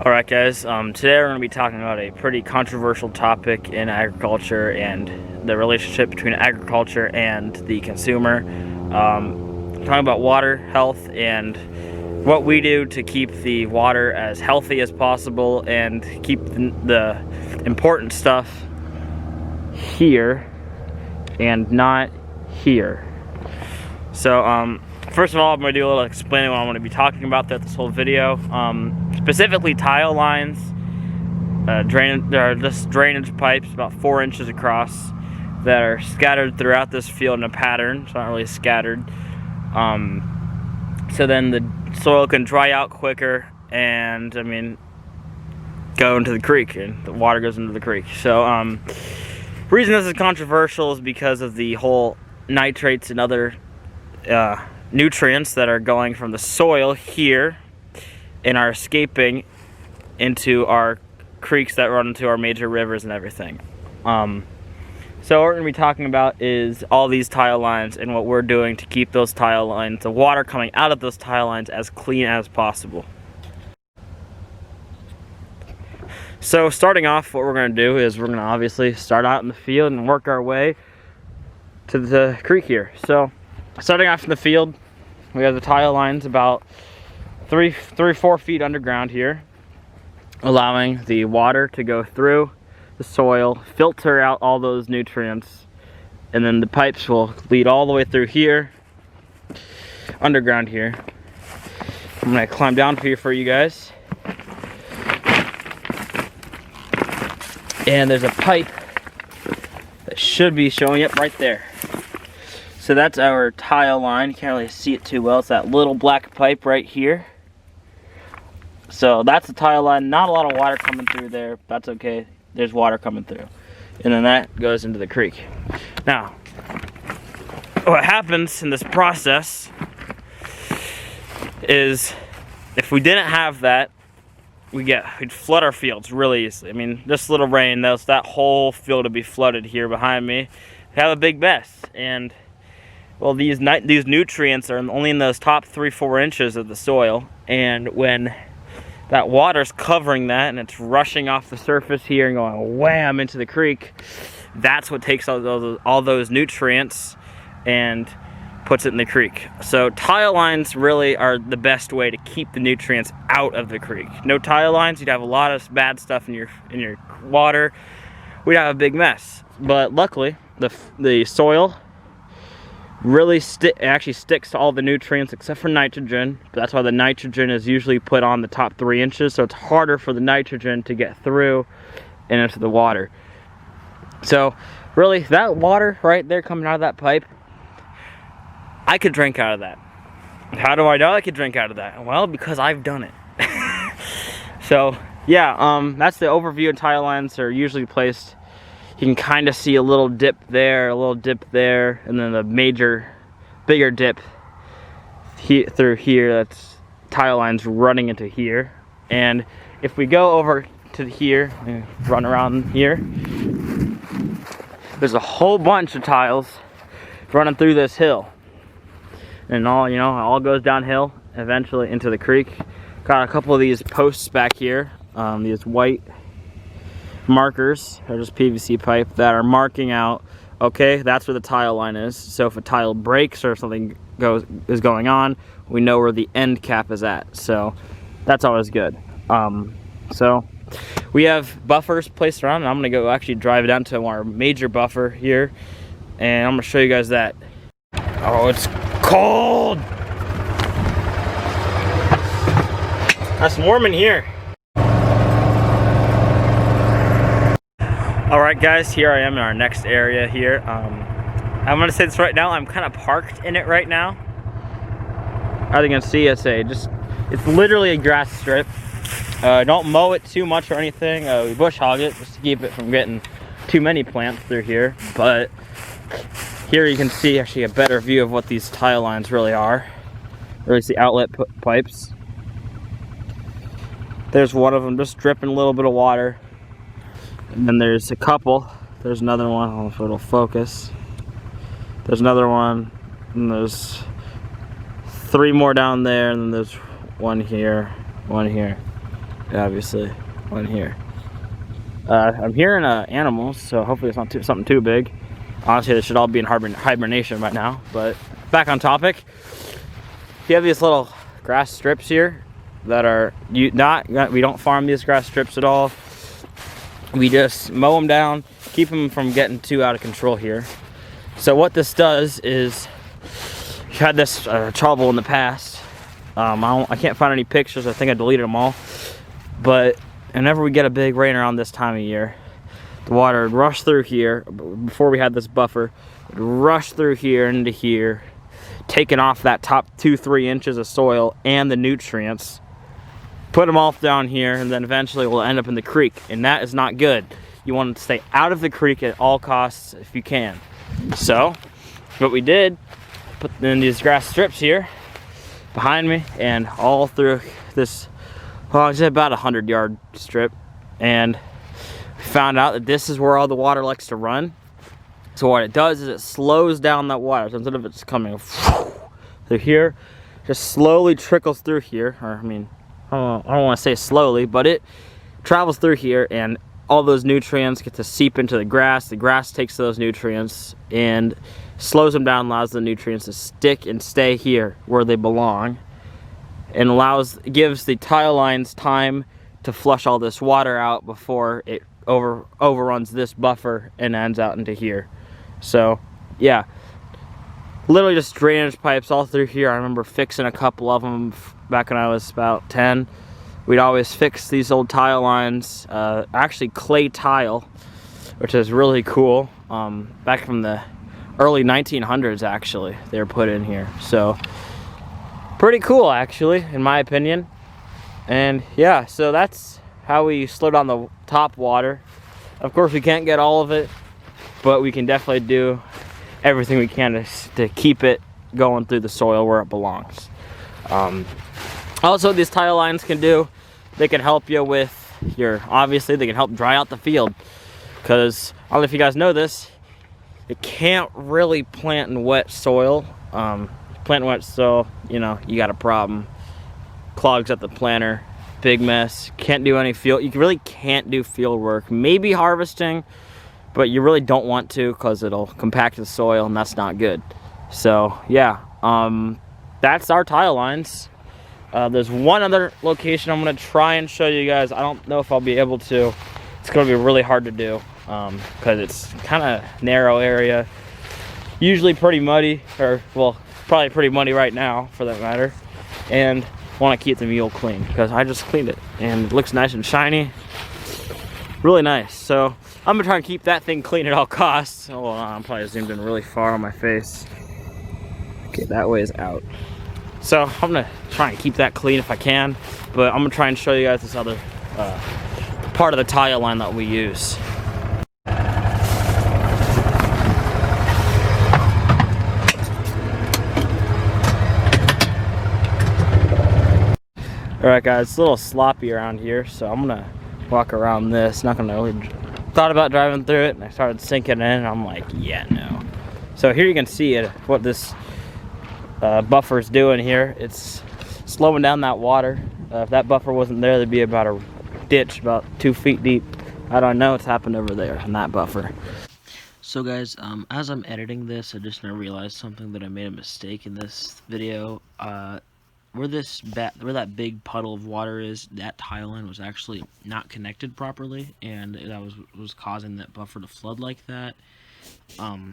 Alright guys, today we're going to be talking about a pretty controversial topic in agriculture and the relationship between agriculture and the consumer. Talking about water health and what we do to keep the water as healthy as possible and keep the important stuff here and not here. So, first of all, I'm going to do a little explaining what I'm going to be talking about throughout this whole video. Specifically tile lines. There are just drainage pipes about 4 inches across that are scattered throughout this field in a pattern. It's not really scattered. So then the soil can dry out quicker and, go into the creek, and the water goes into the creek. So, the reason this is controversial is because of the whole nitrates and other nutrients that are going from the soil here and are escaping into our creeks that run into our major rivers and everything. So what we're going to be talking about is all these tile lines and what we're doing to keep those tile lines, the water coming out of those tile lines, as clean as possible. So starting off, what we're going to do is we're going to obviously start out in the field and work our way to the creek here. So starting off in the field, we have the tile lines about 3-4 feet underground here, allowing the water to go through the soil, filter out all those nutrients, and then the pipes will lead all the way through here, underground here. I'm gonna climb down here for you guys. And there's a pipe that should be showing up right there. So that's our tile line. You can't really see it too well. It's that little black pipe right here. So that's the tile line. Not a lot of water coming through there. That's okay. There's water coming through. And then that goes into the creek. Now, what happens in this process is if we didn't have that, we'd flood our fields really easily. This little rain, that whole field would be flooded here behind me. We have a big mess. And well, these nutrients are only in those top 3-4 inches of the soil, and when that water's covering that and it's rushing off the surface here and going wham into the creek, that's what takes all those nutrients and puts it in the creek. So tile lines really are the best way to keep the nutrients out of the creek. No tile lines, you'd have a lot of bad stuff in your water. We'd have a big mess. But luckily, the soil really actually sticks to all the nutrients except for nitrogen. That's why the nitrogen is usually put on the top 3 inches, so it's harder for the nitrogen to get through and into the water. So really, that water right there coming out of that pipe, I could drink out of that. How do I know I could drink out of that? Well, because I've done it. So yeah, that's the overview. Tile lines are usually placed. You can kind of see a little dip there, and then a bigger dip through here. That's tile lines running into here. And if we go over to here and run around here, there's a whole bunch of tiles running through this hill. And all goes downhill eventually into the creek. Got a couple of these posts back here, these white markers, or just PVC pipe, that are marking out, okay, that's where the tile line is. So if a tile breaks or something is going on, we know where the end cap is at. So that's always good. So we have buffers placed around, and I'm gonna go actually drive down to our major buffer here, and I'm gonna show you guys that. Oh, it's cold. That's warm in here. Alright guys, here I am in our next area here. I'm gonna say this right now, I'm kind of parked in it right now. As you can see, it's literally a grass strip. Don't mow it too much or anything. We bush hog it just to keep it from getting too many plants through here. But here you can see actually a better view of what these tile lines really are. Really see outlet pipes. There's one of them just dripping a little bit of water. And then there's a couple. There's another one. I don't know if it'll focus. There's another one. And there's 3 more down there. And then there's one here, one here. obviously on here. I'm hearing animals, so hopefully it's not something too big. Honestly, they should all be in hibernation right now. But back on topic, you have these little grass strips here that are we don't farm these grass strips at all. We just mow them down, keep them from getting too out of control here. So what this does is, we've had this trouble in the past. I can't find any pictures. I think I deleted them all. But whenever we get a big rain around this time of year, the water would rush through here. Before we had this buffer, it would rush through here into here, taking off that top 2-3 inches of soil and the nutrients, put them all down here, and then eventually we'll end up in the creek, and that is not good. You want to stay out of the creek at all costs if you can. So what we did, put in these grass strips here behind me and all through this, well, it's about 100-yard strip, and we found out that this is where all the water likes to run. So what it does is it slows down that water. So instead of it's coming through here, just slowly trickles through here. Or I mean, I don't want to say slowly, but it travels through here, and all those nutrients get to seep into the grass. The grass takes those nutrients and slows them down, allows the nutrients to stick and stay here where they belong, and gives the tile lines time to flush all this water out before it overruns this buffer and ends out into here. So yeah, literally just drainage pipes all through here. I remember fixing a couple of them back when I was about 10. We'd always fix these old tile lines, actually clay tile, which is really cool. Back from the early 1900s, actually, they were put in here. So pretty cool, actually, in my opinion. And yeah, so that's how we slow down the top water. Of course, we can't get all of it, but we can definitely do everything we can to keep it going through the soil where it belongs. Also, these tile lines can do, they can help you with obviously they can help dry out the field, because I don't know if you guys know this, you can't really plant in wet soil. Plant in wet soil, you know, you got a problem. Clogs up the planter, big mess. Can't do any field, you really can't do field work. Maybe harvesting, but you really don't want to, because it'll compact the soil, and that's not good. So yeah, that's our tile lines. There's one other location I'm going to try and show you guys. I don't know if I'll be able to. It's going to be really hard to do because it's kind of narrow area. Usually pretty muddy, or well, probably pretty muddy right now for that matter. And want to keep the mule clean because I just cleaned it and it looks nice and shiny. Really nice. So I'm going to try and keep that thing clean at all costs. Oh, I'm probably zoomed in really far on my face. Okay, that way is out. So I'm gonna try and keep that clean if I can, but I'm gonna try and show you guys this other part of the tile line that we use. Alright guys, it's a little sloppy around here, so I'm gonna walk around this. Not gonna really, thought about driving through it and I started sinking in and I'm like, yeah, no. So here you can see it, what this buffer is doing here. It's slowing down that water. If that buffer wasn't there, there'd be about a ditch about 2 feet deep. I don't know what's happened over there in that buffer. So guys, as I'm editing this, I just now realized something, that I made a mistake in this video. Where that big puddle of water is, that tile line was actually not connected properly, and that was causing that buffer to flood like that. I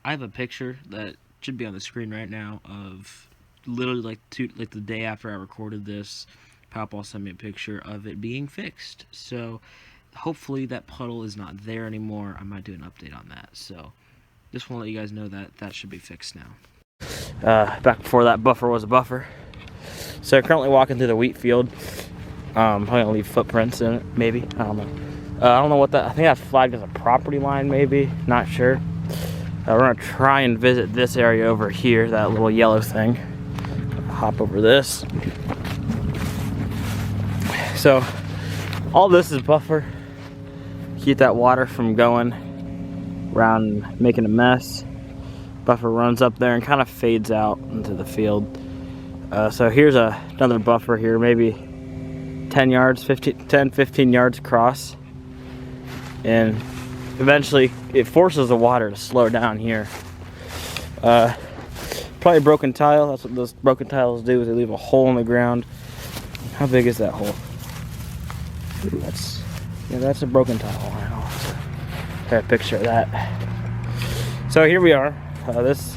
have a picture that should be on the screen right now of literally like the day after I recorded this. Powpaw sent me a picture of it being fixed. So hopefully that puddle is not there anymore. I might do an update on that. So just want to let you guys know that that should be fixed now. Back before that buffer was a buffer. So currently walking through the wheat field. I'm gonna leave footprints in it, maybe. I don't know. I don't know what that. I think that's flagged as a property line, maybe. Not sure. We're gonna try and visit this area over here, that little yellow thing. Hop over this. So all this is buffer. Keep that water from going around and making a mess. Buffer runs up there and kind of fades out into the field. So here's another buffer here. Maybe 10 yards, 10-15 yards across, and eventually it forces the water to slow down here. Probably broken tile. That's what those broken tiles do, is they leave a hole in the ground. How big is that hole? Ooh, that's a broken tile. I got a picture of that. So here we are. This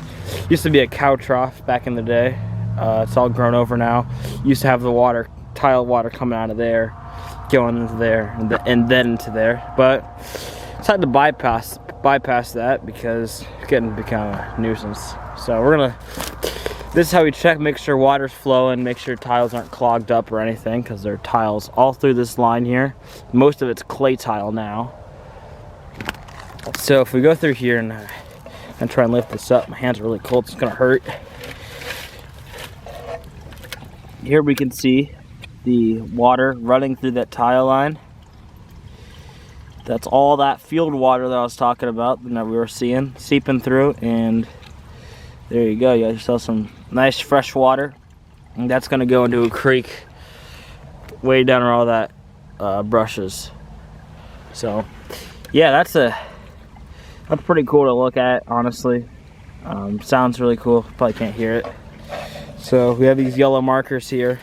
used to be a cow trough back in the day. It's all grown over now. Used to have the tile water coming out of there, going into there, and then into there. But decided to bypass that because it's getting to become a nuisance. So this is how we check, make sure water's flowing, make sure tiles aren't clogged up or anything, because there are tiles all through this line here. Most of it's clay tile now. So if we go through here and try and lift this up, my hands are really cold, it's gonna hurt. Here we can see the water running through that tile line. That's all that field water that I was talking about, that we were seeing, seeping through, and there you go. You guys saw some nice fresh water. And that's gonna go into a creek way down where all that brushes. So yeah, that's pretty cool to look at, honestly. Sounds really cool. Probably can't hear it. So we have these yellow markers here,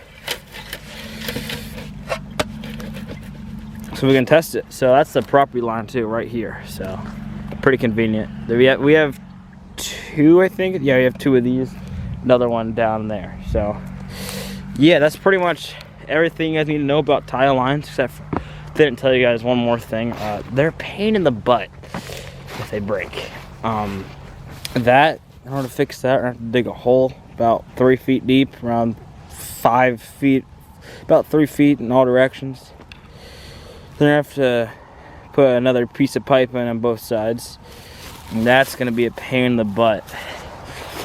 so we can test it. So that's the property line too, right here. So pretty convenient. We have two, I think. Yeah, we have two of these. Another one down there. So yeah, that's pretty much everything you guys need to know about tile lines. Except for, didn't tell you guys one more thing. They're a pain in the butt if they break. In order to fix that, I have to dig a hole about 3 feet deep, around 5 feet, about 3 feet in all directions. Then I have to put another piece of pipe in on both sides, and that's going to be a pain in the butt.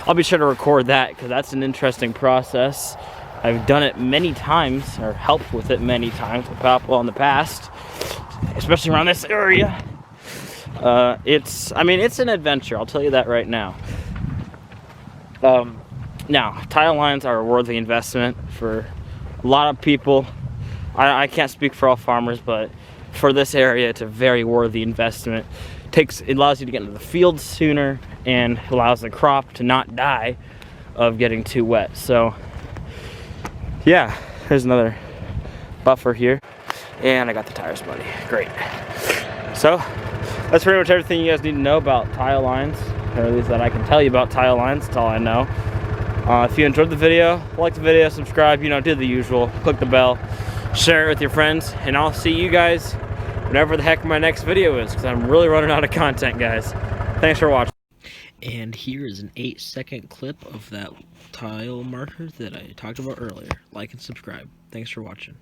I'll be sure to record that because that's an interesting process. I've done it many times, or helped with it many times with people in the past, especially around this area. It's an adventure, I'll tell you that right now. Now, tile lines are a worthy investment for a lot of people. I can't speak for all farmers, but for this area, it's a very worthy investment. It allows you to get into the field sooner and allows the crop to not die of getting too wet. So, yeah, there's another buffer here. And I got the tires muddy. Great. So, that's pretty much everything you guys need to know about tile lines, or at least that I can tell you about tile lines. That's all I know. If you enjoyed the video, like the video, subscribe, do the usual. Click the bell, share it with your friends, and I'll see you guys whenever the heck my next video is, because I'm really running out of content, guys. Thanks for watching. And here is an 8-second clip of that tile marker that I talked about earlier. Like and subscribe. Thanks for watching.